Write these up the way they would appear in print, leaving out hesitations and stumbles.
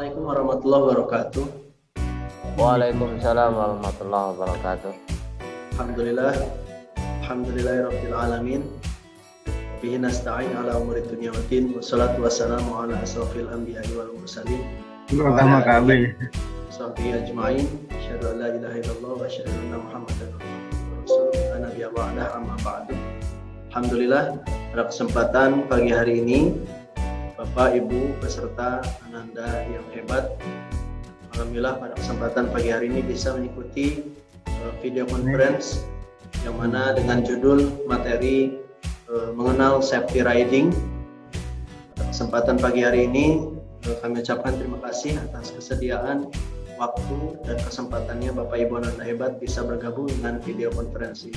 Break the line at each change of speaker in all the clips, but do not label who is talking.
Assalamualaikum warahmatullahi wabarakatuh.
Waalaikumsalam warahmatullahi wabarakatuh.
Alhamdulillah, alhamdulillahirabbil alamin. Bihi nasta'in ala umuri dunya waddin. Wassalatu wassalamu ala asrofil anbiya'i wal mursalin.
Pertama kali.
Sahbihi ajma'in. Asyhadu an la ilaha illallah wa asyhadu anna Muhammadan rasulullah. La nabiyya ba'da, amma ba'du. Alhamdulillah, pada kesempatan pagi hari ini Bapak, Ibu, peserta Ananda yang hebat, alhamdulillah pada kesempatan pagi hari ini bisa mengikuti video conference yang mana dengan judul materi mengenal safety riding. Pada kesempatan pagi hari ini kami ucapkan terima kasih atas kesediaan waktu dan kesempatannya Bapak Ibu Ananda hebat bisa bergabung dengan video conference ini.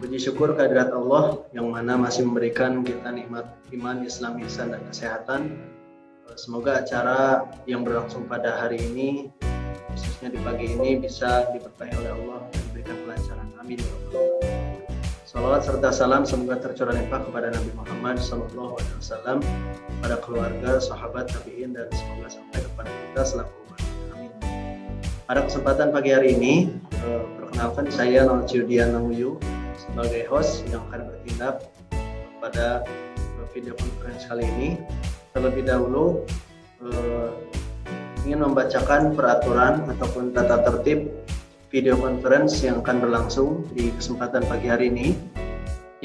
Puji syukur kehadirat Allah yang mana masih memberikan kita nikmat iman, Islam, ihsan, dan kesehatan. Semoga acara yang berlangsung pada hari ini, khususnya di pagi ini, bisa diberkahi oleh Allah dan diberikan kelancaran. Amin. Salawat serta salam semoga tercurah limpah kepada Nabi Muhammad SAW, pada keluarga, sahabat, tabi'in, dan semoga sampai kepada kita selaku umat. Amin. Pada kesempatan pagi hari ini, perkenalkan saya Nolci Yudian Lamuyu sebagai host yang akan bertindak pada video conference kali ini. Terlebih dahulu ingin membacakan peraturan ataupun tata tertib video conference yang akan berlangsung di kesempatan pagi hari ini,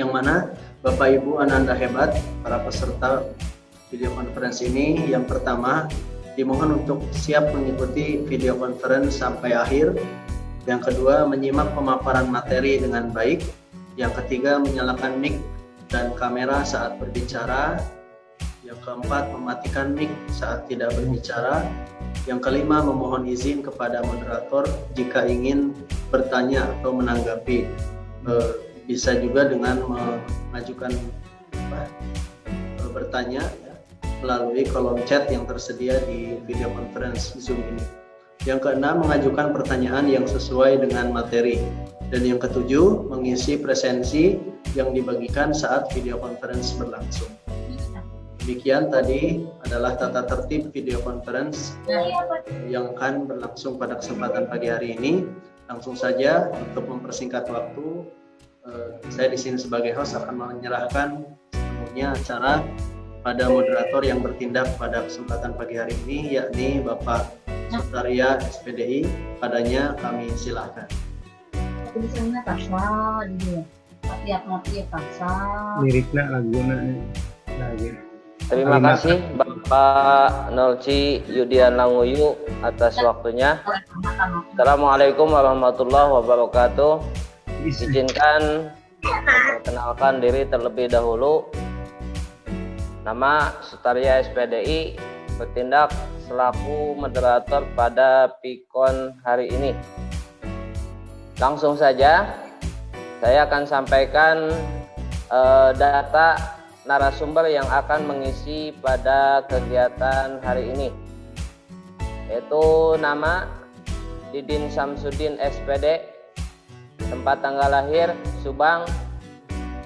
yang mana Bapak Ibu Ananda hebat, para peserta video conference ini, yang pertama dimohon untuk siap mengikuti video conference sampai akhir. Yang kedua, menyimak pemaparan materi dengan baik. Yang ketiga, menyalakan mic dan kamera saat berbicara. Yang keempat, mematikan mic saat tidak berbicara. Yang kelima, memohon izin kepada moderator jika ingin bertanya atau menanggapi. Bisa juga dengan mengajukan bertanya melalui kolom chat yang tersedia di video conference Zoom ini. Yang keenam, mengajukan pertanyaan yang sesuai dengan materi. Dan yang ketujuh, mengisi presensi yang dibagikan saat video conference berlangsung. Demikian tadi adalah tata tertib video conference yang akan berlangsung pada kesempatan pagi hari ini. Langsung saja untuk mempersingkat waktu, saya di sini sebagai host akan menyerahkan sepenuhnya acara pada moderator yang bertindak pada kesempatan pagi hari ini, yakni Bapak Sutaria SPDI. Padanya kami silahkan.
Tulisannya paksa gitu ya, tapi paksa
Liriknya laguna lagi.
Terima kasih Bapak Nolci Yudian Languyu atas waktunya. Assalamualaikum warahmatullahi wabarakatuh. Izinkan perkenalkan diri terlebih dahulu. Nama Sutaria SPDI, bertindak selaku moderator pada Pikon hari ini. Langsung saja, saya akan sampaikan data narasumber yang akan mengisi pada kegiatan hari ini, yaitu nama Didin Samsudin SPD, tempat tanggal lahir Subang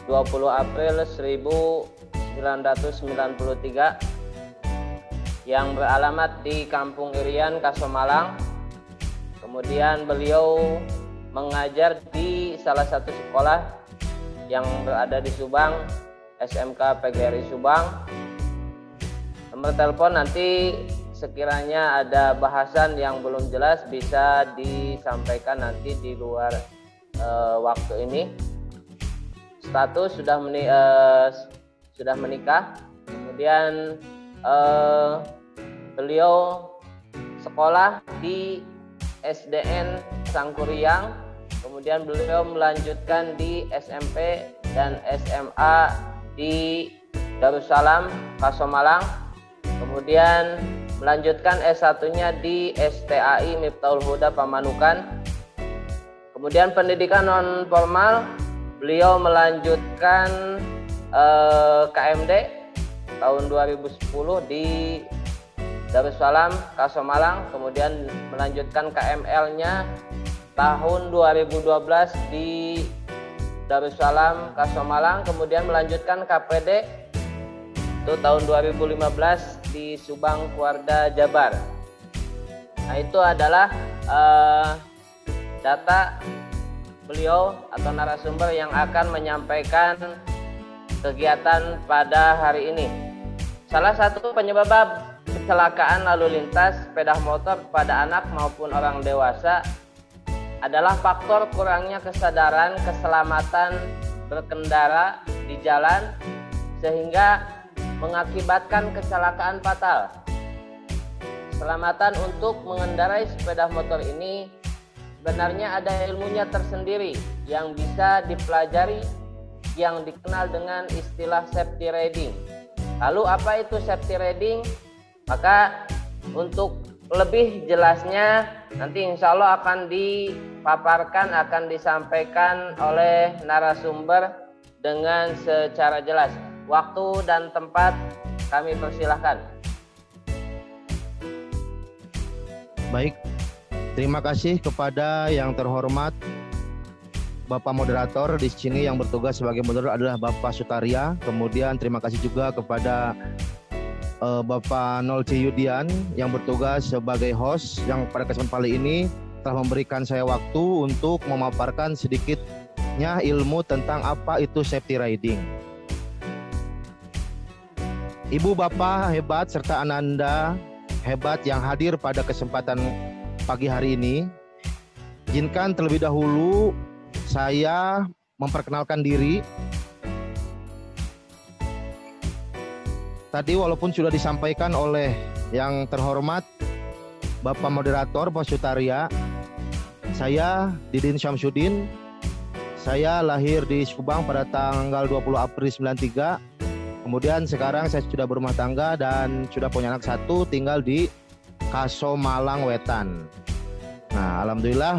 20 April 1993, yang beralamat di Kampung Irian, Kasomalang. Kemudian beliau mengajar di salah satu sekolah yang berada di Subang, SMK PGRI Subang. Nomor telepon nanti sekiranya ada bahasan yang belum jelas bisa disampaikan nanti di luar waktu ini. Status sudah menikah. Kemudian beliau sekolah di SDN Sangkuriang, kemudian beliau melanjutkan di SMP dan SMA di Darussalam, Kasomalang, kemudian melanjutkan S1-nya di STAI Miftahul Huda Pamanukan. Kemudian pendidikan non formal, beliau melanjutkan KMD tahun 2010 di Darussalam, Kasomalang, kemudian melanjutkan KML-nya tahun 2012 di Darussalam, Kasomalang, kemudian melanjutkan KPD itu tahun 2015 di Subang, Kuarda, Jabar. Nah, itu adalah data beliau atau narasumber yang akan menyampaikan kegiatan pada hari ini. Salah satu penyebab kecelakaan lalu lintas sepeda motor pada anak maupun orang dewasa adalah faktor kurangnya kesadaran keselamatan berkendara di jalan sehingga mengakibatkan kecelakaan fatal. Keselamatan untuk mengendarai sepeda motor ini sebenarnya ada ilmunya tersendiri yang bisa dipelajari yang dikenal dengan istilah safety riding. Lalu apa itu safety riding? Maka untuk lebih jelasnya nanti insya Allah akan dipaparkan, akan disampaikan oleh narasumber dengan secara jelas. Waktu dan tempat kami persilahkan.
Baik, terima kasih kepada yang terhormat Bapak Moderator di sini. Yang bertugas sebagai moderator adalah Bapak Sutaria. Kemudian terima kasih juga kepada Bapak Nolci Yudian yang bertugas sebagai host yang pada kesempatan kali ini telah memberikan saya waktu untuk memaparkan sedikitnya ilmu tentang apa itu safety riding. Ibu bapak hebat serta Ananda hebat yang hadir pada kesempatan pagi hari ini, izinkan terlebih dahulu saya memperkenalkan diri. Tadi walaupun sudah disampaikan oleh yang terhormat Bapak Moderator Pak Sutaria, saya Didin Syamsuddin. Saya lahir di Subang pada tanggal 20 April 93. Kemudian sekarang saya sudah berumah tangga dan sudah punya anak satu, tinggal di Kaso, Malang Wetan. Nah, alhamdulillah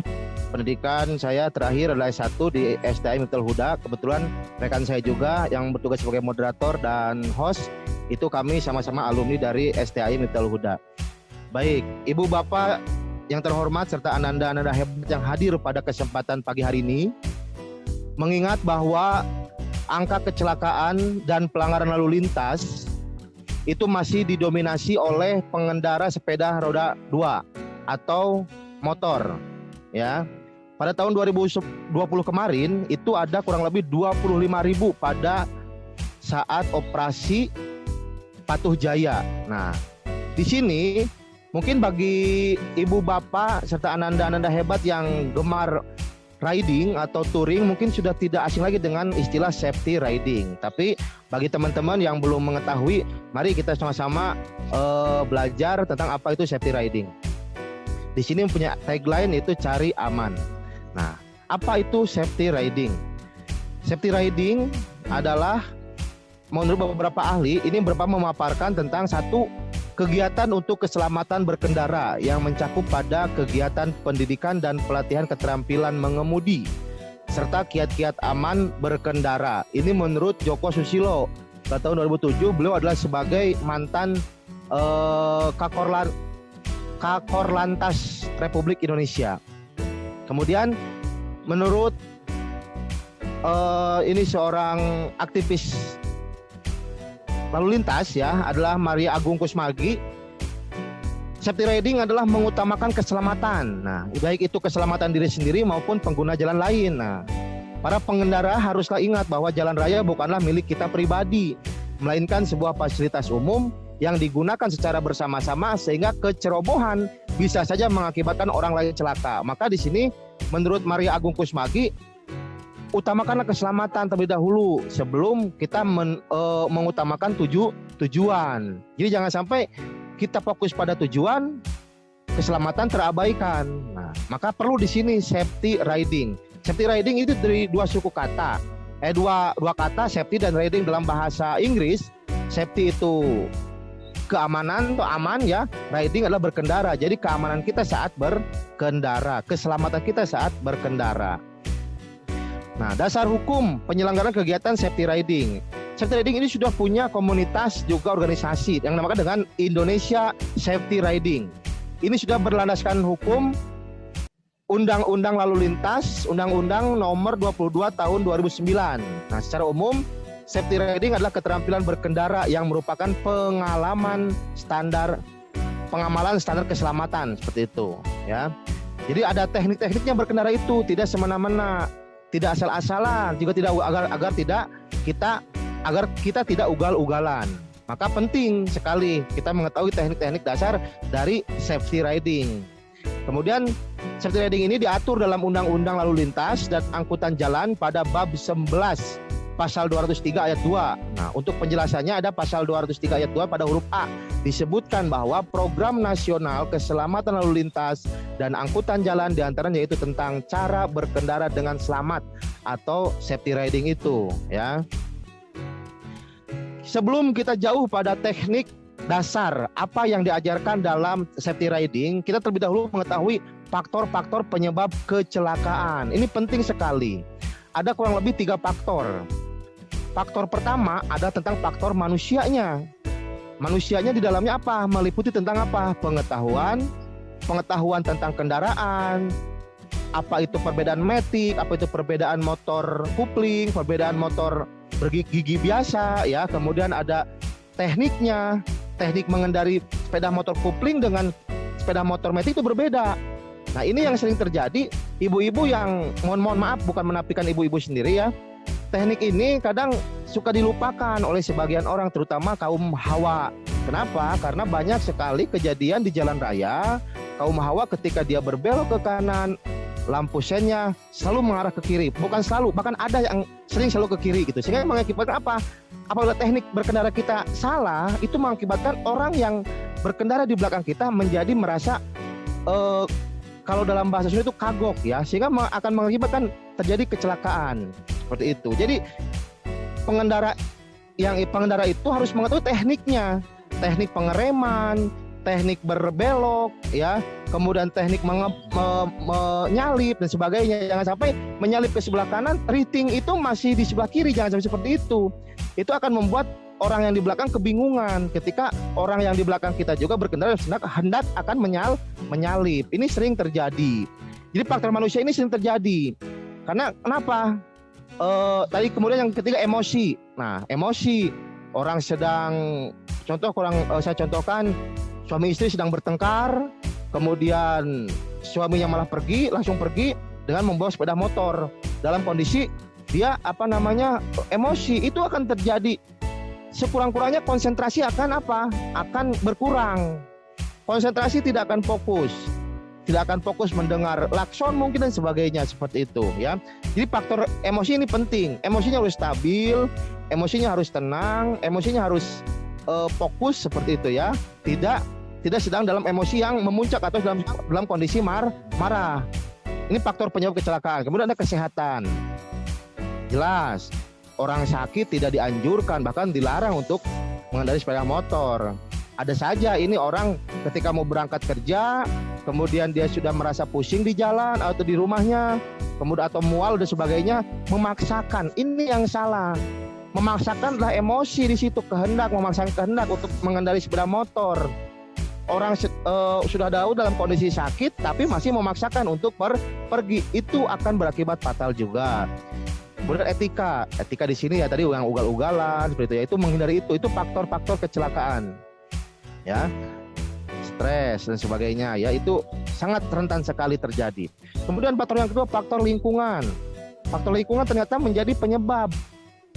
pendidikan saya terakhir adalah S1 di STI Miftal Huda. Kebetulan rekan saya juga yang bertugas sebagai moderator dan host, itu kami sama-sama alumni dari STI Miftal Huda. Baik, Ibu Bapak yang terhormat serta Ananda-Ananda hebat yang hadir pada kesempatan pagi hari ini, mengingat bahwa angka kecelakaan dan pelanggaran lalu lintas itu masih didominasi oleh pengendara sepeda roda 2 atau motor, ya. Pada tahun 2020 kemarin itu ada kurang lebih 25.000 pada saat operasi Patuh Jaya. Nah, di sini mungkin bagi ibu bapak serta ananda-ananda hebat yang gemar riding atau touring mungkin sudah tidak asing lagi dengan istilah safety riding. Tapi bagi teman-teman yang belum mengetahui, mari kita sama-sama belajar tentang apa itu safety riding. Di sini punya tagline itu cari aman. Nah, apa itu safety riding? Safety riding adalah menurut beberapa ahli ini memaparkan tentang satu kegiatan untuk keselamatan berkendara yang mencakup pada kegiatan pendidikan dan pelatihan keterampilan mengemudi serta kiat-kiat aman berkendara. Ini menurut Joko Susilo. Pada tahun 2007 beliau adalah sebagai mantan Kakor-Lantas Republik Indonesia. Kemudian menurut ini seorang aktivis lalu lintas ya, adalah Maria Agung Kusmagi. Safety riding adalah mengutamakan keselamatan. Nah, baik itu keselamatan diri sendiri maupun pengguna jalan lain. Nah, para pengendara haruslah ingat bahwa jalan raya bukanlah milik kita pribadi, melainkan sebuah fasilitas umum yang digunakan secara bersama-sama sehingga kecerobohan bisa saja mengakibatkan orang lain celaka. Maka di sini menurut Maria Agung Kusmagi, utamakanlah keselamatan terlebih dahulu sebelum kita mengutamakan tujuan. Jadi jangan sampai kita fokus pada tujuan, keselamatan terabaikan. Nah, maka perlu di sini safety riding. Safety riding itu dari dua suku kata, dua kata safety dan riding dalam bahasa Inggris. Safety itu keamanan atau aman ya, riding adalah berkendara. Jadi keamanan kita saat berkendara, keselamatan kita saat berkendara. Nah, dasar hukum penyelenggaraan kegiatan safety riding. Safety riding ini sudah punya komunitas juga organisasi yang dinamakan dengan Indonesia Safety Riding. Ini sudah berlandaskan hukum Undang-Undang Lalu Lintas, Undang-Undang Nomor 22 Tahun 2009. Nah, secara umum safety riding adalah keterampilan berkendara yang merupakan pengamalan standar keselamatan seperti itu, ya. Jadi ada teknik-tekniknya berkendara itu, tidak semena-mena, tidak asal-asalan, juga tidak agar kita tidak ugal-ugalan. Maka penting sekali kita mengetahui teknik-teknik dasar dari safety riding. Kemudian safety riding ini diatur dalam Undang-Undang Lalu Lintas dan Angkutan Jalan pada bab 11 pasal 203 ayat 2. Nah, untuk penjelasannya ada pasal 203 ayat 2 pada huruf A. Disebutkan bahwa program nasional keselamatan lalu lintas dan angkutan jalan diantaranya yaitu tentang cara berkendara dengan selamat atau safety riding itu, ya. Sebelum kita jauh pada teknik dasar apa yang diajarkan dalam safety riding, kita terlebih dahulu mengetahui faktor-faktor penyebab kecelakaan. Ini penting sekali. Ada kurang lebih 3 faktor. Faktor pertama adalah tentang faktor manusianya. Manusianya di dalamnya apa? Meliputi tentang apa? Pengetahuan tentang kendaraan, apa itu perbedaan matic, apa itu perbedaan motor kupling, perbedaan motor bergigi biasa, ya. Kemudian ada tekniknya, teknik mengendari sepeda motor kupling dengan sepeda motor matic itu berbeda. Nah, ini yang sering terjadi, ibu-ibu yang mohon maaf, bukan menafikan ibu-ibu sendiri, ya. Teknik ini kadang suka dilupakan oleh sebagian orang, terutama kaum hawa. Kenapa? Karena banyak sekali kejadian di jalan raya, kaum hawa ketika dia berbelok ke kanan, lampu sennya selalu mengarah ke kiri. Bukan selalu, bahkan ada yang sering selalu ke kiri gitu. Sehingga mengakibatkan apa? Apabila teknik berkendara kita salah, itu mengakibatkan orang yang berkendara di belakang kita menjadi merasa kalau dalam bahasa Sunda itu kagok, ya, sehingga akan mengakibatkan terjadi kecelakaan seperti itu. Jadi pengendara itu harus mengetahui tekniknya, teknik pengereman, teknik berbelok, ya, kemudian teknik menyalip dan sebagainya. Jangan sampai menyalip ke sebelah kanan, riting itu masih di sebelah kiri, jangan sampai seperti itu. Itu akan membuat orang yang di belakang kebingungan ketika orang yang di belakang kita juga berkendara hendak akan menyalip. Ini sering terjadi. Jadi faktor manusia ini sering terjadi. Karena kenapa? Tadi kemudian yang ketiga emosi. Nah, emosi orang sedang saya contohkan suami istri sedang bertengkar, kemudian suaminya malah langsung pergi dengan membawa sepeda motor dalam kondisi dia emosi. Itu akan terjadi. Sekurang-kurangnya konsentrasi akan berkurang. Konsentrasi tidak akan fokus mendengar klakson mungkin dan sebagainya seperti itu, ya. Jadi faktor emosi ini penting. Emosinya harus stabil, emosinya harus tenang, emosinya harus fokus seperti itu, ya. Tidak sedang dalam emosi yang memuncak atau dalam kondisi marah. Ini faktor penyebab kecelakaan. Kemudian ada kesehatan. Jelas, orang sakit tidak dianjurkan, bahkan dilarang untuk mengendarai sepeda motor. Ada saja ini orang ketika mau berangkat kerja, kemudian dia sudah merasa pusing di jalan atau di rumahnya, kemudian atau mual dan sebagainya, memaksakan. Ini yang salah. Memaksakan adalah emosi di situ, memaksakan kehendak untuk mengendarai sepeda motor. Orang sudah tahu dalam kondisi sakit, tapi masih memaksakan untuk pergi. Itu akan berakibat fatal juga. Kemudian etika di sini ya tadi yang ugal-ugalan seperti itu, ya, itu menghindari itu faktor-faktor kecelakaan, ya, stres dan sebagainya, ya, itu sangat rentan sekali terjadi. Kemudian faktor yang kedua, faktor lingkungan. Faktor lingkungan ternyata menjadi penyebab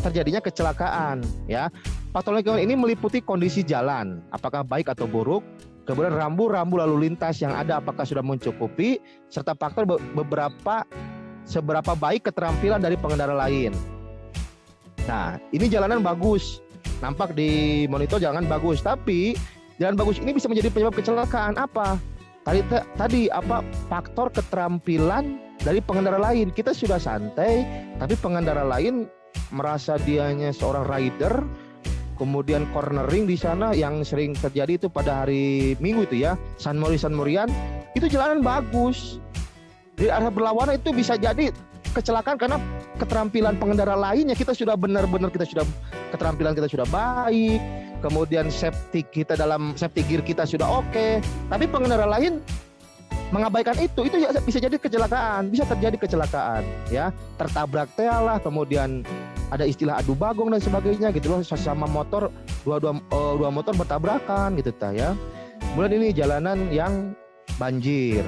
terjadinya kecelakaan, ya. Faktor lingkungan ini meliputi kondisi jalan, apakah baik atau buruk, kemudian rambu-rambu lalu lintas yang ada apakah sudah mencukupi, serta faktor seberapa baik keterampilan dari pengendara lain. Nah, ini jalanan bagus, nampak di monitor jalanan bagus, tapi jalan bagus ini bisa menjadi penyebab kecelakaan apa? Tadi faktor keterampilan dari pengendara lain. Kita sudah santai, tapi pengendara lain merasa dianya seorang rider, kemudian cornering di sana yang sering terjadi itu pada hari Minggu itu, ya, San Morian, itu jalanan bagus. Di arah berlawanan itu bisa jadi kecelakaan karena keterampilan pengendara lainnya kita sudah benar-benar keterampilan kita sudah baik, kemudian safety gear kita sudah oke, tapi pengendara lain mengabaikan itu bisa jadi kecelakaan, bisa terjadi kecelakaan, ya, tertabrak lah, kemudian ada istilah adu bagong dan sebagainya gitu loh, sesama motor dua motor bertabrakan gitu ya. Kemudian ini jalanan yang banjir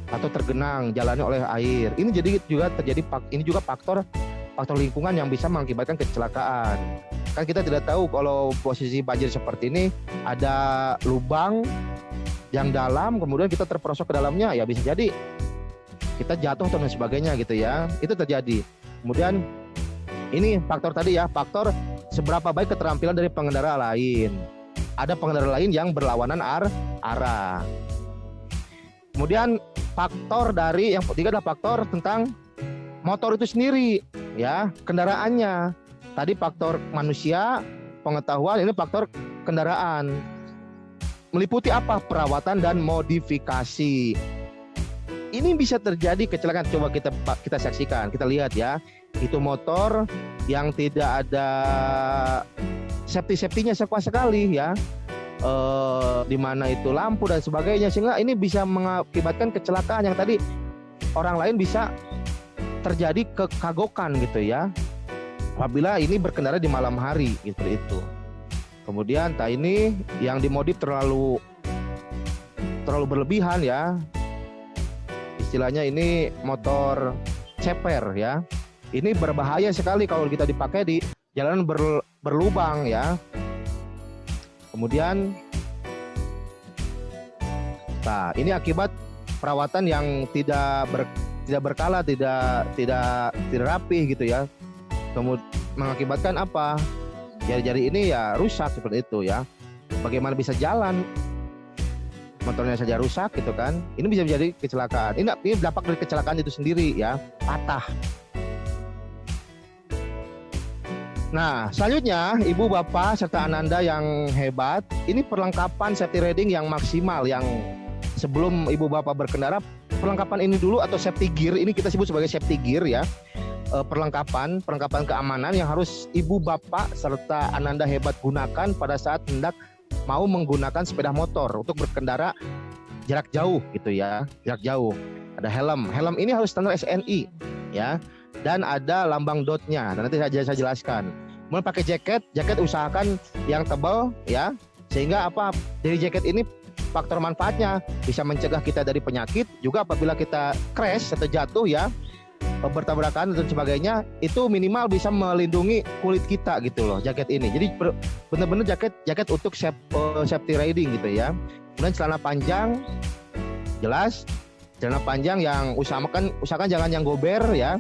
atau tergenang jalannya oleh air. Ini jadi juga terjadi, ini juga faktor lingkungan yang bisa mengakibatkan kecelakaan. Kan kita tidak tahu kalau posisi banjir seperti ini ada lubang yang dalam, kemudian kita terperosok ke dalamnya, ya bisa jadi kita jatuh dan sebagainya gitu ya. Itu terjadi. Kemudian ini faktor tadi ya, faktor seberapa baik keterampilan dari pengendara lain. Ada pengendara lain yang berlawanan arah. Kemudian faktor dari yang ketiga adalah faktor tentang motor itu sendiri ya, kendaraannya. Tadi faktor manusia, pengetahuan, ini faktor kendaraan. Meliputi apa? Perawatan dan modifikasi. Ini bisa terjadi kecelakaan. Coba kita saksikan, kita lihat ya. Itu motor yang tidak ada safety-nya sekali ya. Di mana itu lampu dan sebagainya, sehingga ini bisa mengakibatkan kecelakaan yang tadi orang lain bisa terjadi kekagokan gitu ya. Apabila ini berkendara di malam hari gitu itu. Kemudian ini yang dimodif terlalu berlebihan ya. Istilahnya ini motor ceper ya. Ini berbahaya sekali kalau kita dipakai di jalan berlubang ya. Kemudian ini akibat perawatan yang tidak berkala, tidak rapi gitu ya. Kemudian mengakibatkan apa? Jari-jari ini ya rusak seperti itu ya. Bagaimana bisa jalan? Motornya saja rusak gitu kan. Ini bisa menjadi kecelakaan. Ini dampak dari kecelakaan itu sendiri ya, patah. Nah, selanjutnya Ibu Bapak serta Ananda yang hebat, ini perlengkapan safety riding yang maksimal yang sebelum Ibu Bapak berkendara, perlengkapan ini dulu atau safety gear, ini kita sebut sebagai safety gear ya. Perlengkapan keamanan yang harus Ibu Bapak serta Ananda hebat gunakan pada saat hendak mau menggunakan sepeda motor untuk berkendara jarak jauh gitu ya, jarak jauh. Ada helm ini harus standar SNI ya, dan ada lambang dotnya. Dan nanti saya jelaskan. Kemudian pakai jaket usahakan yang tebal ya, sehingga apa, dari jaket ini faktor manfaatnya bisa mencegah kita dari penyakit, juga apabila kita crash atau jatuh ya, bertabrakan dan sebagainya, itu minimal bisa melindungi kulit kita gitu loh jaket ini. Jadi benar-benar jaket untuk safety riding gitu ya. Kemudian celana panjang, jelas celana panjang yang usahakan jangan yang gober ya.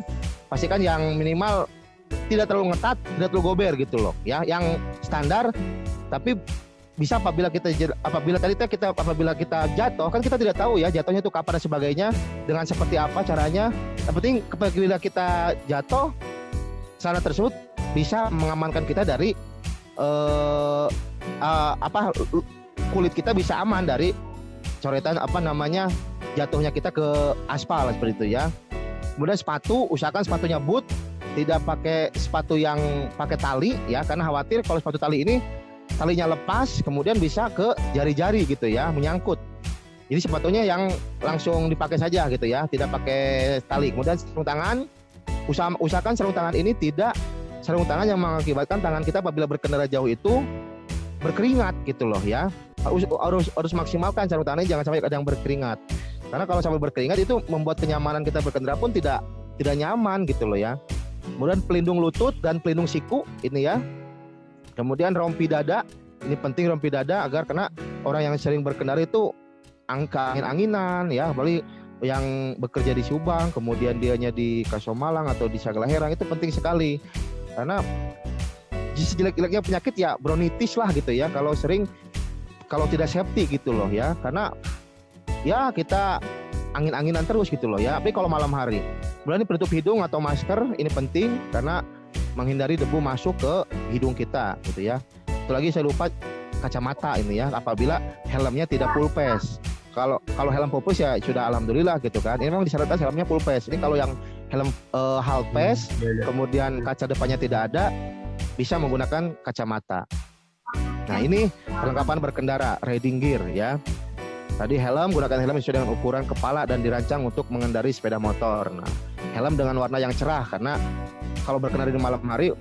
Pastikan yang minimal tidak terlalu ngetat, tidak terlalu gober gitu loh ya. Yang standar, tapi bisa apabila kita jatuh, kan kita tidak tahu ya jatuhnya itu kapan dan sebagainya, dengan seperti apa caranya. Yang penting apabila kita jatuh, cara tersebut bisa mengamankan kita dari kulit kita bisa aman dari coretan jatuhnya kita ke aspal seperti itu ya. Kemudian sepatu, usahakan sepatunya boot, tidak pakai sepatu yang pakai tali ya, karena khawatir kalau sepatu tali ini talinya lepas, kemudian bisa ke jari-jari gitu ya, menyangkut. Jadi sepatunya yang langsung dipakai saja gitu ya, tidak pakai tali. Kemudian sarung tangan, usahakan sarung tangan ini tidak sarung tangan yang mengakibatkan tangan kita apabila berkendara jauh itu berkeringat gitu loh ya. Harus maksimalkan sarung tangan ini, jangan sampai ada yang berkeringat. Karena kalau sampai berkeringat itu membuat kenyamanan kita berkendara pun tidak nyaman gitu loh ya. Kemudian pelindung lutut dan pelindung siku ini ya. Kemudian rompi dada, ini penting rompi dada agar karena orang yang sering berkendara itu angin-anginan ya, apalagi yang bekerja di Subang, kemudian dianya di Kasomalang atau di Sagalaherang, itu penting sekali. Karena sejelek-jeleknya penyakit ya bronkitis lah gitu ya, kalau tidak safety gitu loh ya. Karena ya kita angin-anginan terus gitu loh ya, tapi kalau malam hari. Kemudian ini penutup hidung atau masker, ini penting karena menghindari debu masuk ke hidung kita gitu ya. Itu lagi saya lupa, kacamata ini ya, apabila helmnya tidak full face. Kalau helm full face ya sudah alhamdulillah gitu kan. Ini memang disyaratkan helmnya full face. Ini kalau yang helm half face, kemudian kaca depannya tidak ada, bisa menggunakan kacamata. Nah ini perlengkapan berkendara, riding gear ya. Tadi helm, gunakan helm sesuai dengan ukuran kepala dan dirancang untuk mengendarai sepeda motor. Nah, helm dengan warna yang cerah karena kalau berkendara di malam hari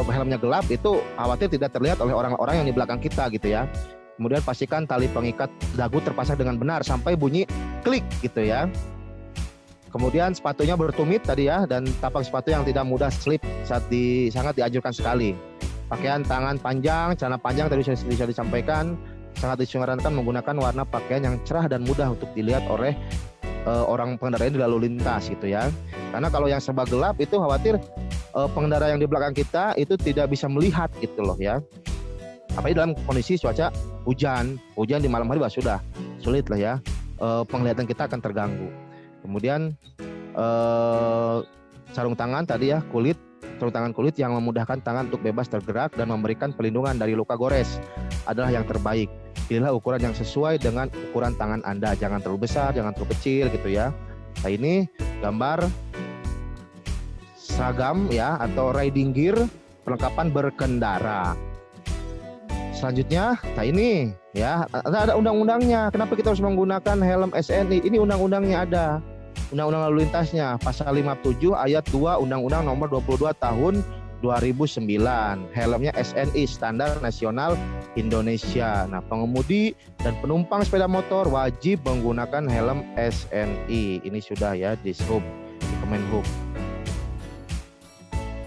helmnya gelap itu khawatir tidak terlihat oleh orang-orang yang di belakang kita gitu ya. Kemudian pastikan tali pengikat dagu terpasang dengan benar sampai bunyi klik gitu ya. Kemudian sepatunya bertumit tadi ya, dan tapak sepatu yang tidak mudah slip sangat dianjurkan sekali. Pakaian tangan panjang, celana panjang tadi sudah disampaikan, sangat disarankan menggunakan warna pakaian yang cerah dan mudah untuk dilihat oleh orang pengendara yang di lalu lintas gitu ya. Karena kalau yang serba gelap itu khawatir pengendara yang di belakang kita itu tidak bisa melihat gitu loh ya. Apalagi dalam kondisi cuaca hujan di malam hari sudah sulit lah ya, penglihatan kita akan terganggu. Kemudian sarung tangan tadi ya, sarung tangan kulit yang memudahkan tangan untuk bebas tergerak dan memberikan perlindungan dari luka gores adalah yang terbaik. Pilihlah ukuran yang sesuai dengan ukuran tangan Anda, jangan terlalu besar, jangan terlalu kecil gitu ya. Nah ini gambar seragam ya atau riding gear perlengkapan berkendara. Selanjutnya, nah ini ya ada undang-undangnya. Kenapa kita harus menggunakan helm SNI? Ini undang-undangnya ada. Undang-undang lalu lintasnya pasal 57 ayat 2 Undang-Undang nomor 22 tahun 2009. Helmnya SNI Standar Nasional Indonesia. Nah, pengemudi dan penumpang sepeda motor wajib menggunakan helm SNI. Ini sudah ya di Kemenhub.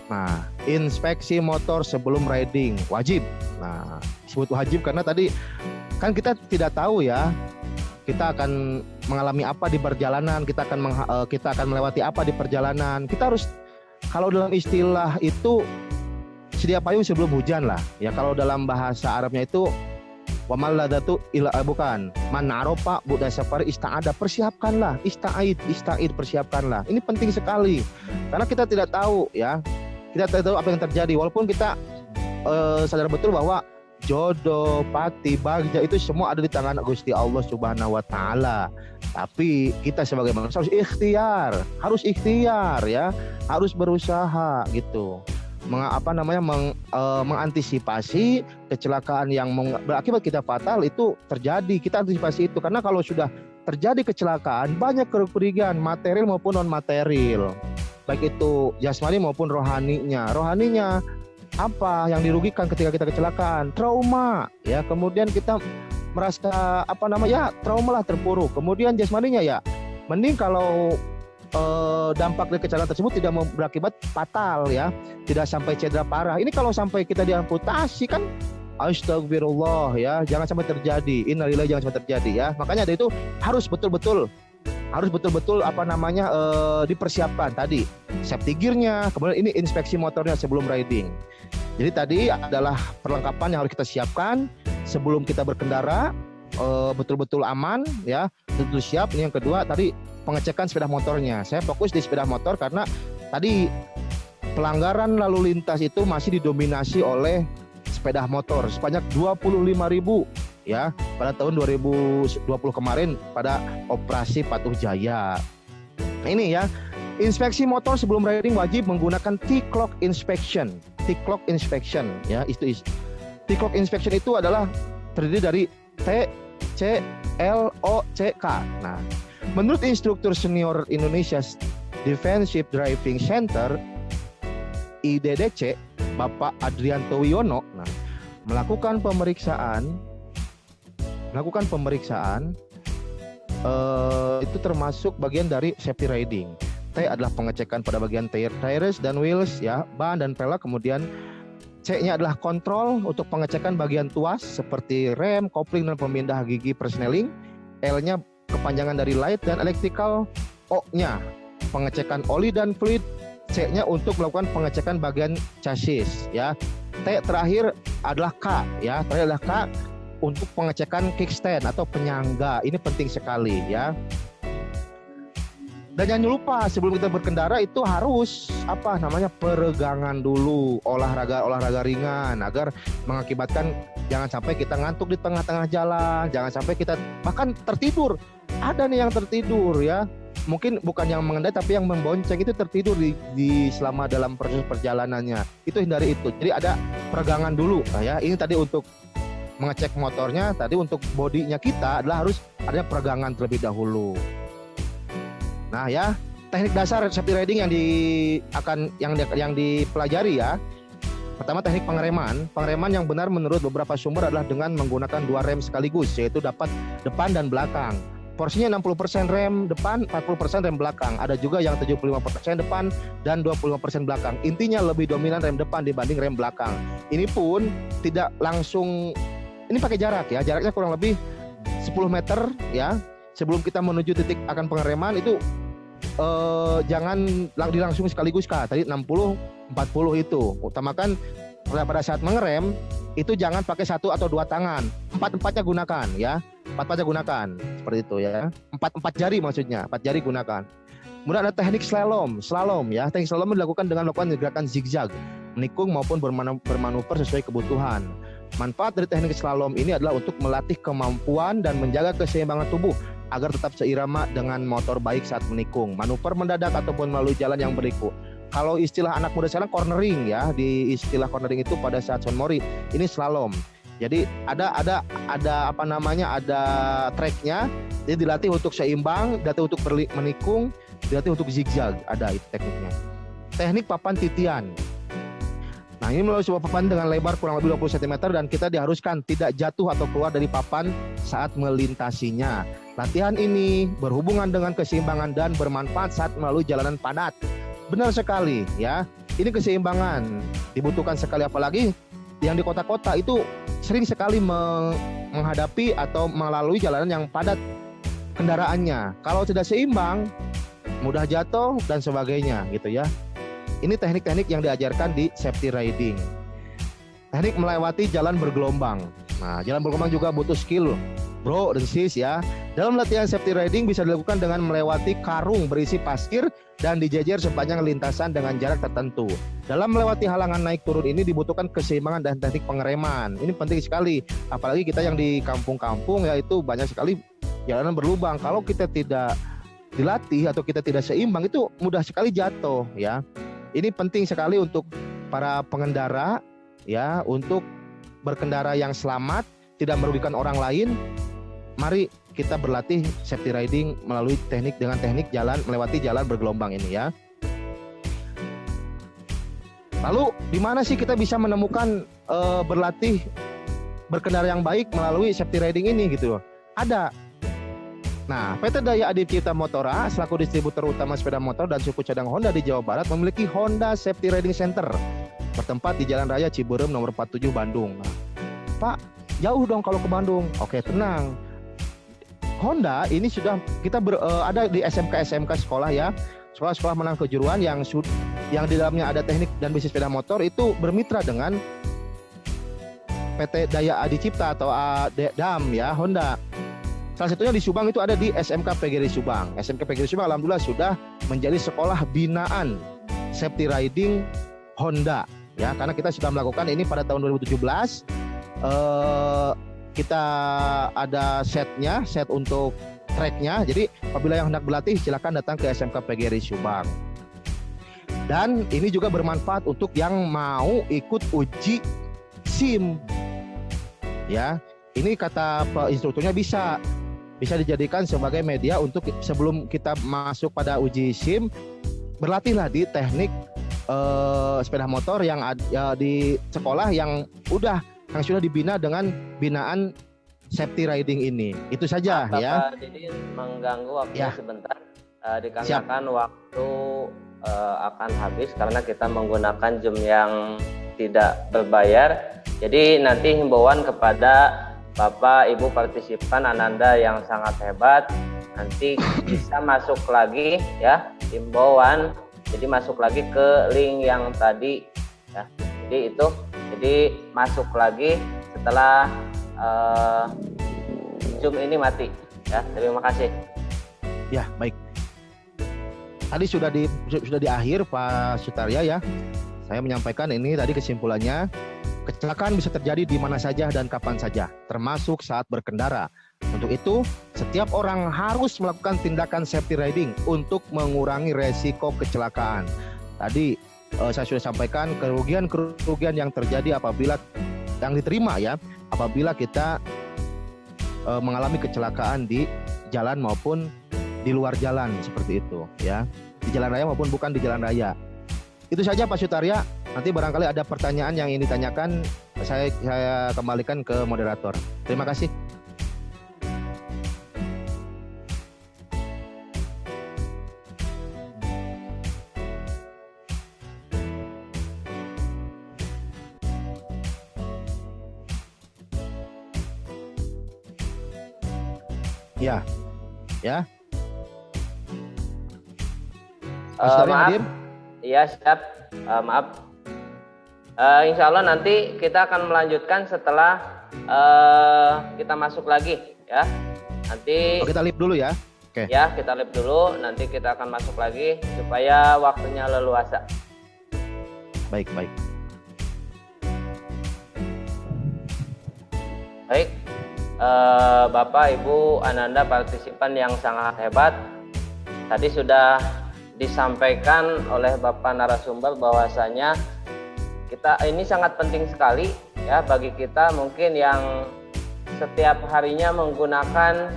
Nah, inspeksi motor sebelum riding wajib. Nah, disebut wajib karena tadi kan kita tidak tahu ya, kita akan mengalami apa di perjalanan, kita akan melewati apa di perjalanan. Kita harus, kalau dalam istilah itu sedia payung sebelum hujan lah. Ya kalau dalam bahasa Arabnya itu wamal ladatu bukan man arofa buda safari ista'ada, persiapkanlah, ista'id persiapkanlah. Ini penting sekali karena kita tidak tahu ya, kita tidak tahu apa yang terjadi. Walaupun kita sadar betul bahwa jodoh, pati, bagja itu semua ada di tangan Gusti Allah Subhanahu wa taala. Tapi kita sebagai manusia harus ikhtiar ya, harus berusaha gitu. Mengantisipasi kecelakaan yang berakibat kita fatal itu terjadi. Kita antisipasi itu karena kalau sudah terjadi kecelakaan banyak kerugian material maupun non material. Baik itu jasmani maupun rohaninya. Rohaninya apa yang dirugikan ketika kita kecelakaan? Trauma ya. Kemudian kita merasa trauma lah, terpuruk. Kemudian jasmaninya ya, mending kalau dampak dari kecelakaan tersebut tidak berakibat fatal ya, tidak sampai cedera parah. Ini kalau sampai kita diamputasi kan astagfirullah ya, jangan sampai terjadi. Innalillahi, jangan sampai terjadi ya. Makanya ada itu harus betul-betul dipersiapkan tadi safety gear-nya, kemudian ini inspeksi motornya sebelum riding. Jadi tadi adalah perlengkapan yang harus kita siapkan sebelum kita berkendara, betul-betul aman ya, betul siap. Ini yang kedua tadi pengecekan sepeda motornya. Saya fokus di sepeda motor karena tadi pelanggaran lalu lintas itu masih didominasi oleh sepeda motor sebanyak 25.000 ya pada tahun 2020 kemarin pada operasi Patuh Jaya. Nah, ini ya, inspeksi motor sebelum riding wajib menggunakan T-clock inspection. T-clock inspection ya, T-clock inspection itu adalah terdiri dari T, C, L, O, C, K. Nah, menurut instruktur senior Indonesia Defensive Driving Center IDDC, Bapak Adrianto Wiono, nah, melakukan pemeriksaan itu termasuk bagian dari safety riding. T adalah pengecekan pada bagian tires dan wheels ya, ban dan pelek. Kemudian C-nya adalah kontrol untuk pengecekan bagian tuas seperti rem, kopling dan pemindah gigi persneling. L-nya kepanjangan dari light dan electrical. O-nya pengecekan oli dan fluid. C-nya untuk melakukan pengecekan bagian chassis ya. T terakhir adalah K ya, terakhir adalah K untuk pengecekan kickstand atau penyangga. Ini penting sekali ya. Dan jangan lupa sebelum kita berkendara itu harus peregangan dulu, olahraga ringan agar mengakibatkan jangan sampai kita ngantuk di tengah-tengah jalan, jangan sampai kita bahkan tertidur. Ada nih yang tertidur ya. Mungkin bukan yang mengendari tapi yang membonceng itu tertidur di selama dalam proses perjalanannya. Itu hindari itu. Jadi ada peregangan dulu ya. Ini tadi untuk mengecek motornya, tadi untuk bodinya kita adalah harus ada peregangan terlebih dahulu. Nah ya, T teknik dasar safety riding yang dipelajari ya. Pertama, teknik pengereman. Pengereman yang benar menurut beberapa sumber adalah dengan menggunakan 2 rem sekaligus, yaitu dapat depan dan belakang. Porsinya 60% rem depan, 40% rem belakang. Ada juga yang 75% depan dan 25% belakang. Intinya lebih dominan rem depan dibanding rem belakang. Ini pun tidak langsung, ini pakai jarak ya. Jaraknya kurang lebih 10 meter ya. Sebelum kita menuju titik akan pengereman itu jangan langsung sekaligus Kak. Tadi 60 40 itu. Utamakan pada saat mengerem itu jangan pakai 1 atau 2 tangan. 4-4-nya gunakan ya. 4-4-nya gunakan. Seperti itu ya. 4 jari maksudnya. 4 jari gunakan. Kemudian ada teknik slalom ya. Teknik slalom dilakukan dengan melakukan gerakan zigzag, menikung maupun bermanuver sesuai kebutuhan. Manfaat dari teknik slalom ini adalah untuk melatih kemampuan dan menjaga keseimbangan tubuh agar tetap seirama dengan motor baik saat menikung, manuver mendadak ataupun melalui jalan yang berliku. Kalau istilah anak muda sekarang cornering ya, di istilah cornering itu pada saat Sonmori ini slalom. Jadi ada apa namanya, ada tracknya, jadi dilatih untuk seimbang, dilatih untuk menikung, dilatih untuk zigzag, ada itu tekniknya. Teknik papan titian. Nah, ini melalui sebuah papan dengan lebar kurang lebih 20 cm dan kita diharuskan tidak jatuh atau keluar dari papan saat melintasinya. Latihan ini berhubungan dengan keseimbangan dan bermanfaat saat melalui jalanan padat. Benar sekali ya. Ini keseimbangan dibutuhkan sekali, apalagi yang di kota-kota itu sering sekali menghadapi atau melalui jalanan yang padat kendaraannya. Kalau tidak seimbang, mudah jatuh dan sebagainya gitu ya. Ini teknik-teknik yang diajarkan di safety riding. Teknik melewati jalan bergelombang. Nah, jalan bergelombang juga butuh skill, bro dan sis ya. Dalam latihan safety riding bisa dilakukan dengan melewati karung berisi pasir dan dijejer sepanjang lintasan dengan jarak tertentu. Dalam melewati halangan naik turun ini dibutuhkan keseimbangan dan teknik pengereman. Ini penting sekali, apalagi kita yang di kampung-kampung ya, itu banyak sekali jalanan berlubang. Kalau kita tidak dilatih atau kita tidak seimbang, itu mudah sekali jatuh ya. Ini penting sekali untuk para pengendara ya, untuk berkendara yang selamat, tidak merugikan orang lain. Mari kita berlatih safety riding melalui teknik jalan, melewati jalan bergelombang ini ya. Lalu di mana sih kita bisa menemukan berlatih berkendara yang baik melalui safety riding ini gitu? Ada. Nah, PT Daya Adi Cipta Motora selaku distributor utama sepeda motor dan suku cadang Honda di Jawa Barat memiliki Honda Safety Riding Center bertempat di Jalan Raya Ciberem nomor 47 Bandung. Nah, Pak, jauh dong kalau ke Bandung. Oke, tenang. Honda ini sudah kita ada di SMK sekolah ya, sekolah-sekolah menengah kejuruan yang di dalamnya ada teknik dan bisnis sepeda motor itu bermitra dengan PT Daya Adi Cipta atau DAM ya, Honda. Salah satunya di Subang itu ada di SMK PGRI Subang. SMK PGRI Subang alhamdulillah sudah menjadi sekolah binaan safety riding Honda ya, karena kita sudah melakukan ini pada tahun 2017. Kita ada set untuk tracknya. Jadi apabila yang hendak berlatih silakan datang ke SMK PGRI Subang. Dan ini juga bermanfaat untuk yang mau ikut uji SIM ya. Ini kata instrukturnya bisa dijadikan sebagai media untuk sebelum kita masuk pada uji SIM, berlatihlah di teknik sepeda motor yang ada di sekolah yang sudah dibina dengan binaan safety riding ini. Itu saja
Bapak
ya.
Didin mengganggu waktunya
Ya.
sebentar dikarenakan waktu akan habis karena kita menggunakan jam yang tidak berbayar. Jadi nanti himbauan kepada Bapak Ibu partisipan Ananda yang sangat hebat nanti bisa masuk lagi ya, himbauan. Jadi masuk lagi ke link yang tadi ya. Jadi masuk lagi setelah Zoom ini mati ya. Terima kasih.
Ya, baik. Tadi sudah di akhir Pak Sutarya ya. Saya menyampaikan ini tadi kesimpulannya. Kecelakaan bisa terjadi di mana saja dan kapan saja, termasuk saat berkendara. Untuk itu, setiap orang harus melakukan tindakan safety riding untuk mengurangi resiko kecelakaan. Tadi saya sudah sampaikan kerugian yang terjadi apabila yang diterima ya, apabila kita mengalami kecelakaan di jalan maupun di luar jalan seperti itu ya. di jalan raya maupun bukan di jalan raya. Itu saja Pak Sutaria. Nanti barangkali ada pertanyaan yang ingin ditanyakan, saya kembalikan ke moderator. Terima kasih. Ya, ya. Pak Sutaria
Maaf.
hadir?
Iya, siap. Maaf. Insya Allah nanti kita akan melanjutkan setelah kita masuk lagi, ya. Nanti
Oh, kita live dulu ya. Oke.
ya kita live dulu. Nanti kita akan masuk lagi supaya waktunya leluasa.
Baik, baik.
Baik, Bapak, Ibu, Ananda, partisipan yang sangat hebat. Tadi sudah disampaikan oleh Bapak narasumber bahwasanya kita ini sangat penting sekali ya bagi kita mungkin yang setiap harinya menggunakan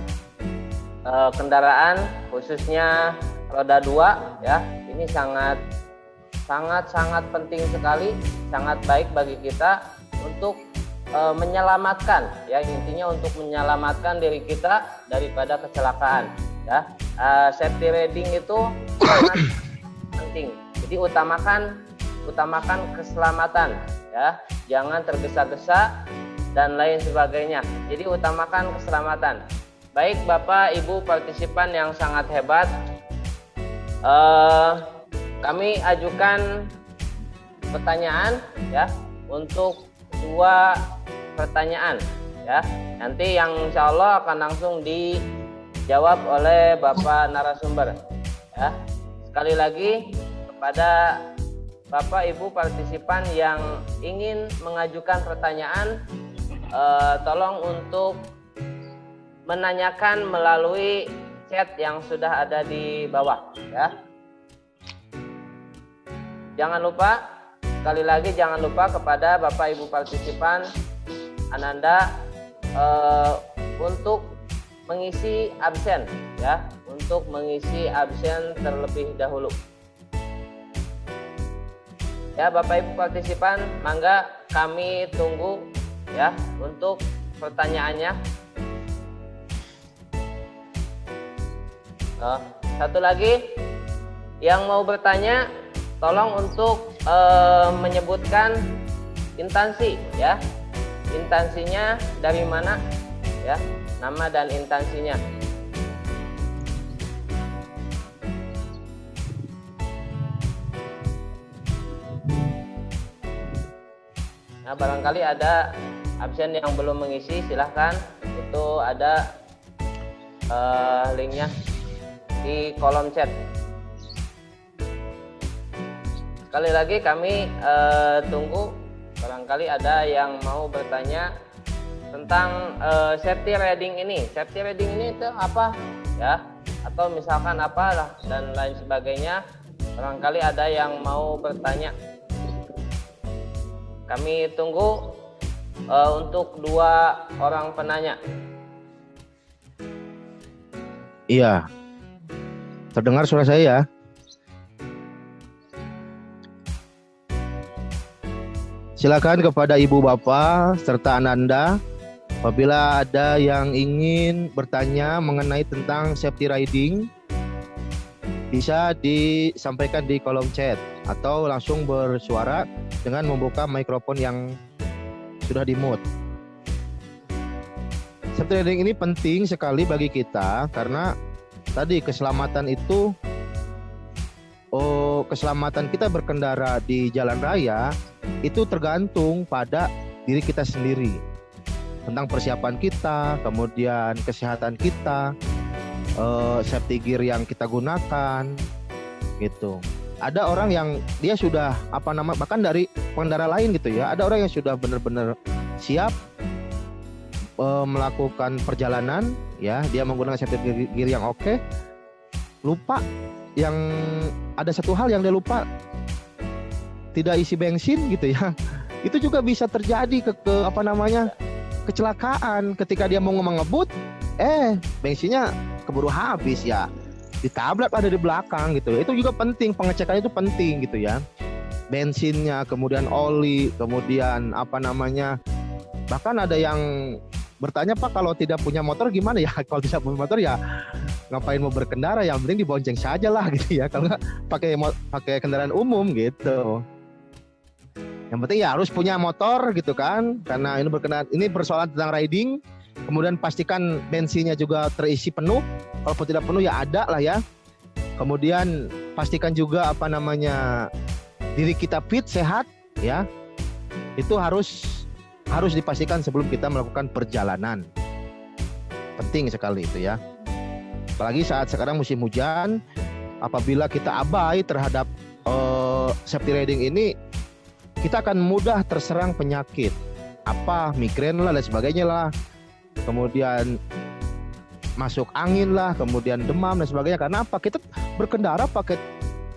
kendaraan khususnya roda 2 ya. Ini sangat penting sekali, sangat baik bagi kita untuk menyelamatkan ya, intinya untuk menyelamatkan diri kita daripada kecelakaan ya. Safety riding itu sangat penting. Jadi utamakan keselamatan ya. Jangan tergesa-gesa dan lain sebagainya. Jadi utamakan keselamatan. Baik Bapak Ibu partisipan yang sangat hebat, kami ajukan pertanyaan ya untuk 2 pertanyaan ya. Nanti yang insya Allah akan langsung dijawab oleh Bapak narasumber ya. Sekali lagi kepada Bapak Ibu partisipan yang ingin mengajukan pertanyaan, tolong untuk menanyakan melalui chat yang sudah ada di bawah ya. Jangan lupa, sekali lagi jangan lupa kepada Bapak Ibu partisipan Ananda untuk mengisi absen ya, untuk mengisi absen terlebih dahulu. Ya Bapak Ibu partisipan, mangga kami tunggu ya untuk pertanyaannya. Satu lagi yang mau bertanya, tolong untuk menyebutkan instansi ya, instansinya dari mana ya, nama dan instansinya. Nah, barangkali ada absen yang belum mengisi, silahkan, itu ada linknya di kolom chat. Sekali lagi kami tunggu, barangkali ada yang mau bertanya tentang safety riding ini. Safety riding ini itu apa ya, atau misalkan apalah dan lain sebagainya. Barangkali ada yang mau bertanya. Kami tunggu untuk 2 orang penanya.
Iya. Terdengar suara saya ya? Silakan kepada Ibu Bapak serta Ananda apabila ada yang ingin bertanya mengenai tentang safety riding, bisa disampaikan di kolom chat atau langsung bersuara dengan membuka mikrofon yang sudah di-mute. Safety riding ini penting sekali bagi kita karena tadi keselamatan itu, keselamatan kita berkendara di jalan raya itu tergantung pada diri kita sendiri, tentang persiapan kita, kemudian kesehatan kita, safety gear yang kita gunakan, gitu. Ada orang yang dia sudah bahkan dari pengendara lain gitu ya, ada orang yang sudah benar-benar siap melakukan perjalanan ya, dia menggunakan safety gear yang oke, lupa yang ada satu hal yang dia lupa, tidak isi bensin gitu ya. Itu juga bisa terjadi kecelakaan ketika dia mau ngebut, bensinnya keburu habis ya. ditabrak ada di belakang gitu. Itu juga penting, pengecekan itu penting gitu ya. Bensinnya, kemudian oli, kemudian bahkan ada yang bertanya, Pak, kalau tidak punya motor gimana ya? Kalau tidak punya motor ya ngapain mau berkendara, yang penting dibonceng saja lah gitu ya, kalau nggak pakai kendaraan umum gitu. Yang penting ya harus punya motor gitu kan, karena ini persoalan tentang riding. Kemudian pastikan bensinnya juga terisi penuh, kalaupun tidak penuh ya ada lah ya. Kemudian pastikan juga diri kita fit, sehat ya. Itu harus dipastikan sebelum kita melakukan perjalanan. Penting sekali itu ya. Apalagi saat sekarang musim hujan, apabila kita abai terhadap safety riding ini, kita akan mudah terserang penyakit. Migrain lah dan sebagainya lah. Kemudian masuk angin lah, kemudian demam dan sebagainya. Karena apa? Kita berkendara pakai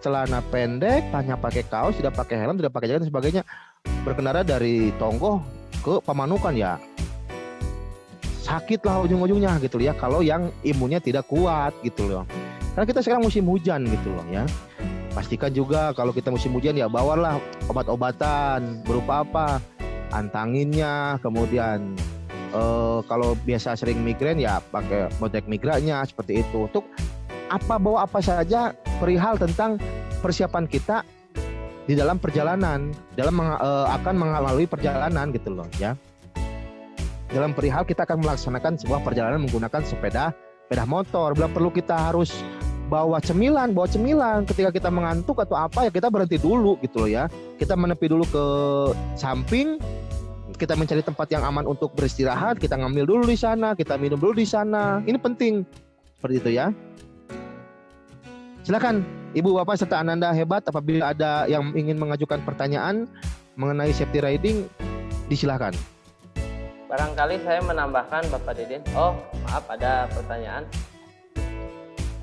celana pendek, hanya pakai kaos, tidak pakai helm, tidak pakai jaket dan sebagainya. Berkendara dari Tonggo ke Pamanukan ya sakit lah ujung-ujungnya gitu ya, kalau yang imunnya tidak kuat gitu loh. Karena kita sekarang musim hujan gitu loh ya. Pastikan juga kalau kita musim hujan ya bawalah obat-obatan berupa antanginnya, kemudian kalau biasa sering migrain ya pakai botek migranya seperti itu. Untuk bawa apa saja perihal tentang persiapan kita di dalam perjalanan, akan melalui perjalanan gitu loh ya. Dalam perihal kita akan melaksanakan sebuah perjalanan menggunakan sepeda motor. Bila perlu kita harus bawa cemilan ketika kita mengantuk atau ya kita berhenti dulu gitu loh ya. Kita menepi dulu ke samping, kita mencari tempat yang aman untuk beristirahat, kita ngambil dulu di sana, kita minum dulu di sana. Ini penting seperti itu ya. Silakan Ibu Bapak serta Ananda Hebat, apabila ada yang ingin mengajukan pertanyaan mengenai safety riding, disilahkan.
Barangkali saya menambahkan Bapak Didin. Oh, maaf, ada pertanyaan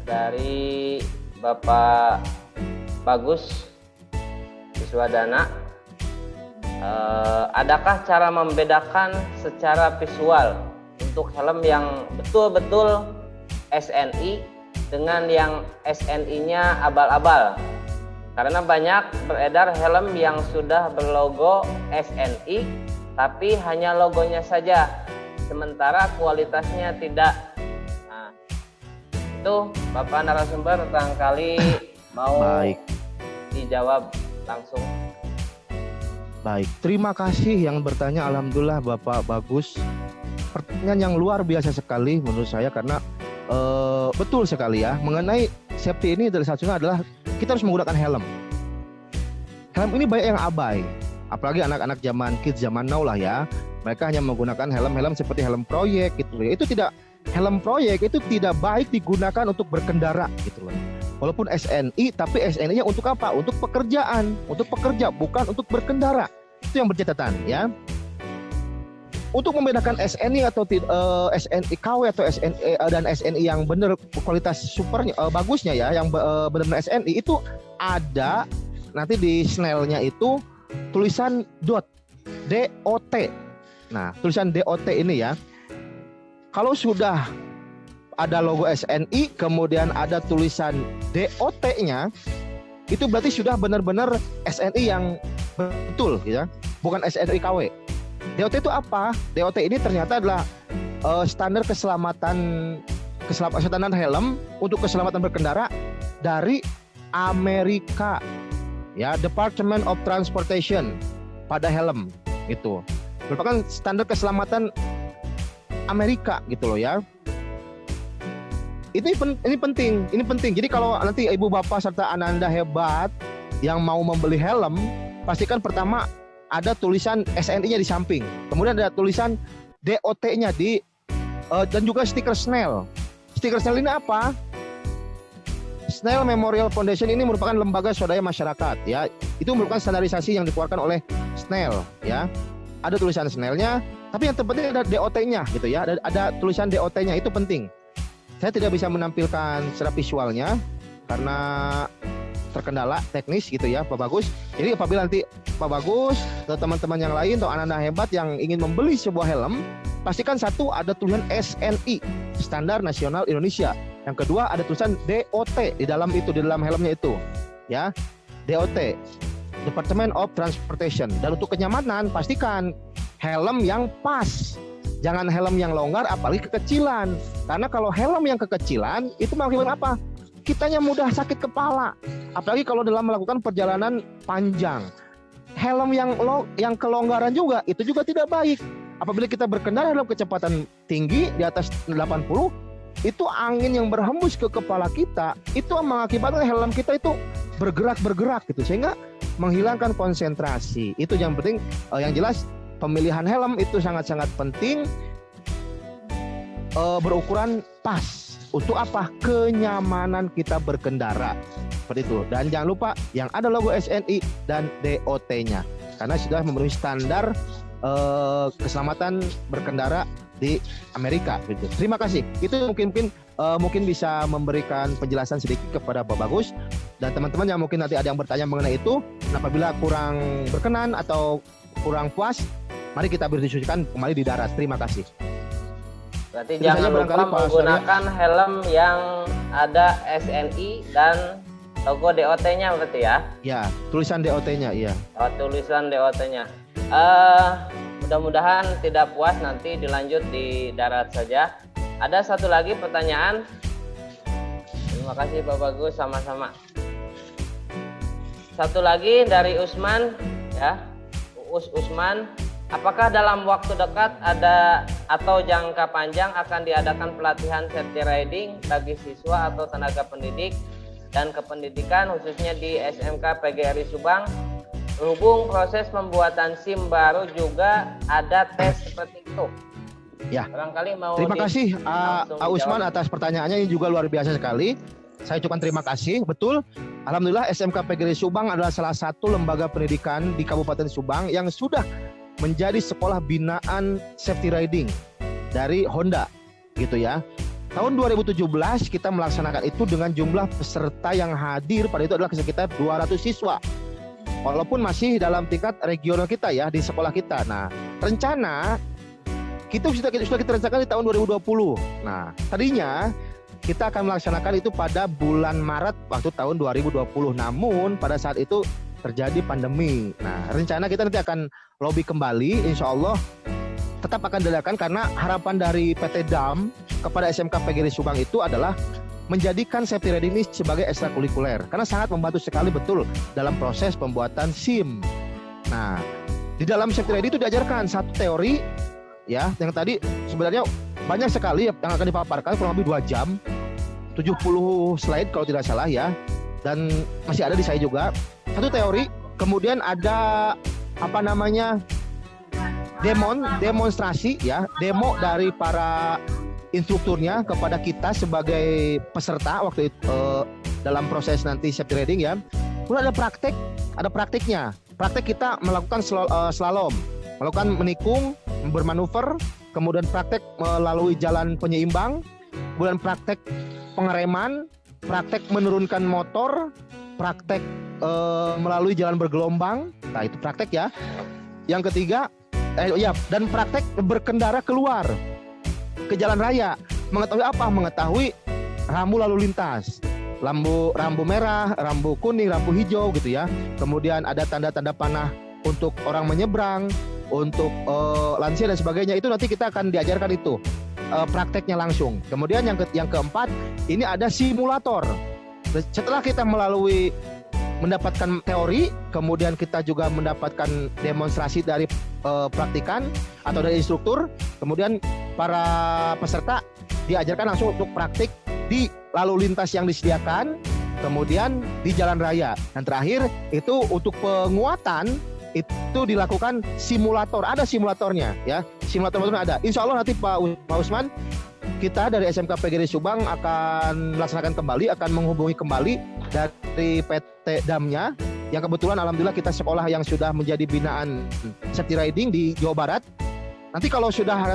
dari Bapak Bagus Wiswadana. Adakah cara membedakan secara visual untuk helm yang betul-betul SNI dengan yang SNI-nya abal-abal? Karena banyak beredar helm yang sudah berlogo SNI tapi hanya logonya saja, sementara kualitasnya tidak. Nah, itu Bapak narasumber barangkali mau dijawab langsung.
Baik, terima kasih yang bertanya. Alhamdulillah Bapak Bagus, pertanyaan yang luar biasa sekali menurut saya, karena betul sekali ya, mengenai safety ini dari satunya adalah kita harus menggunakan helm. Helm ini banyak yang abai, apalagi anak-anak kids zaman now lah ya. Mereka hanya menggunakan helm seperti helm proyek gitu ya. Helm proyek itu tidak baik digunakan untuk berkendara gitu loh. Walaupun SNI, tapi SNI-nya untuk apa? Untuk pekerjaan, untuk pekerja, bukan untuk berkendara. Itu yang bercatatan ya. Untuk membedakan SNI atau SNI KW atau SNI dan SNI yang benar kualitas supernya bagusnya ya, yang benar-benar SNI itu ada nanti di snellnya itu tulisan DOT. Nah, tulisan DOT ini ya. Kalau sudah ada logo SNI kemudian ada tulisan DOT-nya, itu berarti sudah benar-benar SNI yang betul ya, bukan SNI KW. DOT itu apa? DOT ini ternyata adalah standar keselamatan helm untuk keselamatan berkendara dari Amerika ya, Department of Transportation pada helm itu merupakan standar keselamatan Amerika gitu loh ya. Ini penting. Jadi kalau nanti Ibu Bapak serta Ananda Hebat yang mau membeli helm, pastikan pertama ada tulisan SNI-nya di samping, kemudian ada tulisan DOT-nya dan juga stiker Snell. Stiker Snell ini apa? Snell Memorial Foundation ini merupakan lembaga swadaya masyarakat ya. Itu merupakan standarisasi yang dikeluarkan oleh Snell ya. Ada tulisan Snell-nya, tapi yang terpenting ada DOT-nya gitu ya. Ada tulisan DOT-nya, itu penting. Saya tidak bisa menampilkan secara visualnya karena terkendala teknis gitu ya Pak Bagus. Jadi apabila nanti Pak Bagus atau teman-teman yang lain atau Ananda Hebat yang ingin membeli sebuah helm, pastikan satu ada tulisan SNI, Standar Nasional Indonesia. Yang kedua ada tulisan DOT di dalam helmnya itu, ya. DOT, Department of Transportation. Dan untuk kenyamanan pastikan helm yang pas. Jangan helm yang longgar apalagi kekecilan. Karena kalau helm yang kekecilan itu mengakibatkan apa? Kitanya mudah sakit kepala. Apalagi kalau dalam melakukan perjalanan panjang. Helm yang kelonggaran juga itu juga tidak baik. Apabila kita berkendara dalam kecepatan tinggi di atas 80, itu angin yang berhembus ke kepala kita itu mengakibatkan helm kita itu bergerak gitu sehingga menghilangkan konsentrasi. Itu yang penting. Yang jelas pemilihan helm itu sangat-sangat penting, berukuran pas. Untuk apa? Kenyamanan kita berkendara. Seperti itu. Dan jangan lupa yang ada logo SNI dan DOT-nya karena sudah memenuhi standar keselamatan berkendara di Amerika gitu. Terima kasih. Itu mungkin bisa memberikan penjelasan sedikit kepada Pak Bagus dan teman-teman yang mungkin nanti ada yang bertanya mengenai itu. Apabila kurang berkenan atau kurang puas, mari kita berdiskusikan kembali di darat. Terima kasih.
Berarti jangan lupa menggunakan helm yang ada SNI dan logo DOT-nya berarti ya? Ya,
tulisan DOT-nya, iya.
Oh, tulisan DOT-nya. Mudah-mudahan tidak puas, nanti dilanjut di darat saja. Ada satu lagi pertanyaan. Terima kasih Pak Bagus, sama-sama. Satu lagi dari Usman, ya. Usman, apakah dalam waktu dekat ada atau jangka panjang akan diadakan pelatihan safety riding bagi siswa atau tenaga pendidik dan kependidikan khususnya di SMK PGRI Subang? Berhubung proses pembuatan SIM baru juga ada tes seperti itu.
Ya.
Barangkali mau.
Terima kasih Usman atas pertanyaannya, ini juga luar biasa sekali. Saya ucapkan terima kasih. Betul. Alhamdulillah SMK PGRI Subang adalah salah satu lembaga pendidikan di Kabupaten Subang yang sudah menjadi sekolah binaan safety riding dari Honda, gitu ya. Tahun 2017 kita melaksanakan itu dengan jumlah peserta yang hadir pada itu adalah sekitar 200 siswa. Walaupun masih dalam tingkat regional kita ya di sekolah kita. Nah, rencana kita sudah kita rencanakan di tahun 2020. Nah, tadinya kita akan melaksanakan itu pada bulan Maret waktu tahun 2020. Namun pada saat itu terjadi pandemi. Nah, rencana kita nanti akan lobby kembali, insya Allah tetap akan diadakan karena harapan dari PT DAM kepada SMK PGRI Subang itu adalah menjadikan safety riding ini sebagai ekstrakurikuler karena sangat membantu sekali betul dalam proses pembuatan SIM. Nah, di dalam safety riding itu diajarkan satu teori ya, yang tadi sebenarnya banyak sekali yang akan dipaparkan kurang lebih 2 jam, 70 slide kalau tidak salah ya, dan masih ada di saya juga. Satu teori, kemudian ada demonstrasi ya, demo dari para instrukturnya kepada kita sebagai peserta waktu itu dalam proses nanti safety riding ya. Kemudian ada praktiknya. Praktik kita melakukan slalom, melakukan menikung, bermanuver, kemudian praktek melalui jalan penyeimbang, kemudian praktek pengereman, praktek menurunkan motor, praktek melalui jalan bergelombang. Nah, itu praktek ya. Yang ketiga dan praktek berkendara keluar ke jalan raya. Mengetahui apa? Mengetahui rambu lalu lintas. Rambu merah, rambu kuning, rambu hijau gitu ya. Kemudian ada tanda-tanda panah untuk orang menyeberang, untuk lansia dan sebagainya. Itu nanti kita akan diajarkan itu prakteknya langsung. Kemudian yang keempat, ini ada simulator. Setelah kita mendapatkan teori, kemudian kita juga mendapatkan demonstrasi dari praktikan atau dari instruktur, kemudian para peserta diajarkan langsung untuk praktik di lalu lintas yang disediakan, kemudian di jalan raya. Dan terakhir itu untuk penguatan itu dilakukan simulator, ada simulatornya ya, simulator ada. Insya Allah nanti Pak Usman, kita dari SMK PGRI Subang akan melaksanakan kembali, akan menghubungi kembali dari PT DAM-nya yang kebetulan alhamdulillah kita sekolah yang sudah menjadi binaan safety riding di Jawa Barat. Nanti kalau sudah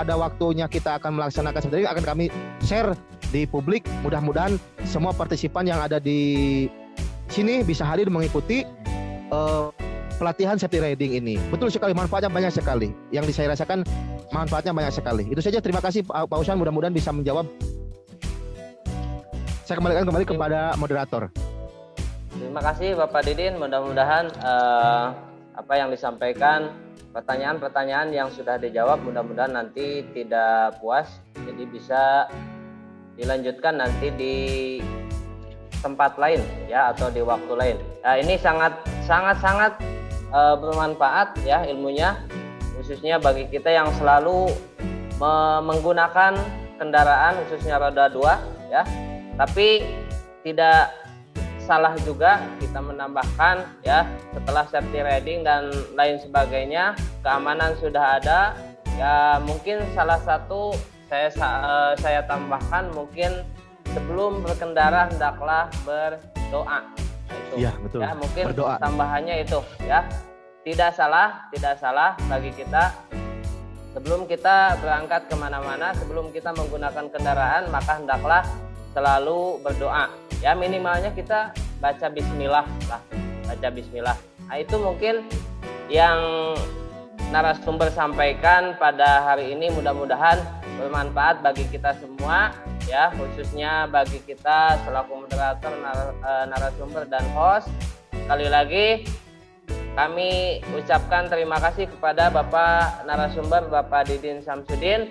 ada waktunya kita akan melaksanakan safety riding, akan kami share di publik. Mudah-mudahan semua partisipan yang ada di sini bisa hadir mengikuti pelatihan safety riding ini. Betul sekali, manfaatnya banyak sekali. Yang saya rasakan manfaatnya banyak sekali. Itu saja, terima kasih Pak Usman, mudah-mudahan bisa menjawab. Saya kembalikan kembali kepada moderator.
Terima kasih Bapak Didin, mudah-mudahan apa yang disampaikan, pertanyaan-pertanyaan yang sudah dijawab mudah-mudahan nanti tidak puas, jadi bisa dilanjutkan nanti di tempat lain ya, atau di waktu lain. Nah, ini sangat bermanfaat ya ilmunya, khususnya bagi kita yang selalu menggunakan kendaraan khususnya roda 2 ya. Tapi tidak salah juga kita menambahkan ya, setelah safety riding dan lain sebagainya, keamanan sudah ada ya. Mungkin salah satu saya tambahkan, mungkin sebelum berkendara hendaklah berdoa. Itu
Iya, betul.
Ya, mungkin
Berdoa.
tambahannya itu ya. Tidak salah bagi kita. Sebelum kita berangkat kemana-mana, sebelum kita menggunakan kendaraan, maka hendaklah selalu berdoa. Ya, minimalnya kita baca bismillah lah, baca bismillah. Nah, itu mungkin yang narasumber sampaikan pada hari ini, mudah-mudahan bermanfaat bagi kita semua ya, khususnya bagi kita selaku moderator, narasumber dan host. Sekali lagi kami ucapkan terima kasih kepada Bapak narasumber, Bapak Didin Syamsuddin.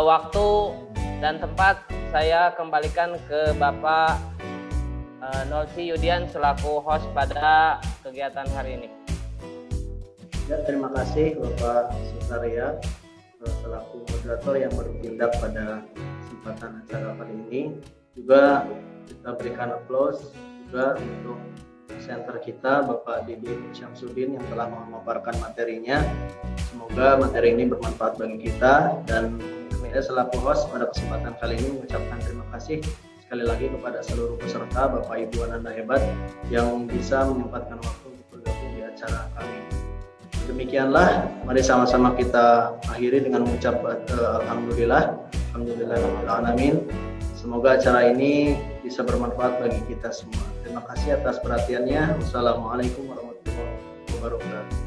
Waktu dan tempat saya kembalikan ke Bapak Nolsi Yudian selaku host pada kegiatan hari ini.
Ya, terima kasih Bapak Sutaria selaku moderator yang bertindak pada kesempatan acara kali ini. Juga kita berikan aplaus juga untuk presenter kita Bapak Didin Syamsuddin yang telah memaparkan materinya. Semoga materi ini bermanfaat bagi kita, dan saya selaku host pada kesempatan kali ini mengucapkan terima kasih sekali lagi kepada seluruh peserta, Bapak Ibu Ananda hebat yang bisa menyempatkan waktu untuk bergabung di acara kami. Demikianlah, mari sama-sama kita akhiri dengan mengucap alhamdulillahirobbilalamin. Semoga acara ini bisa bermanfaat bagi kita semua. Terima kasih atas perhatiannya. Wassalamualaikum warahmatullahi wabarakatuh.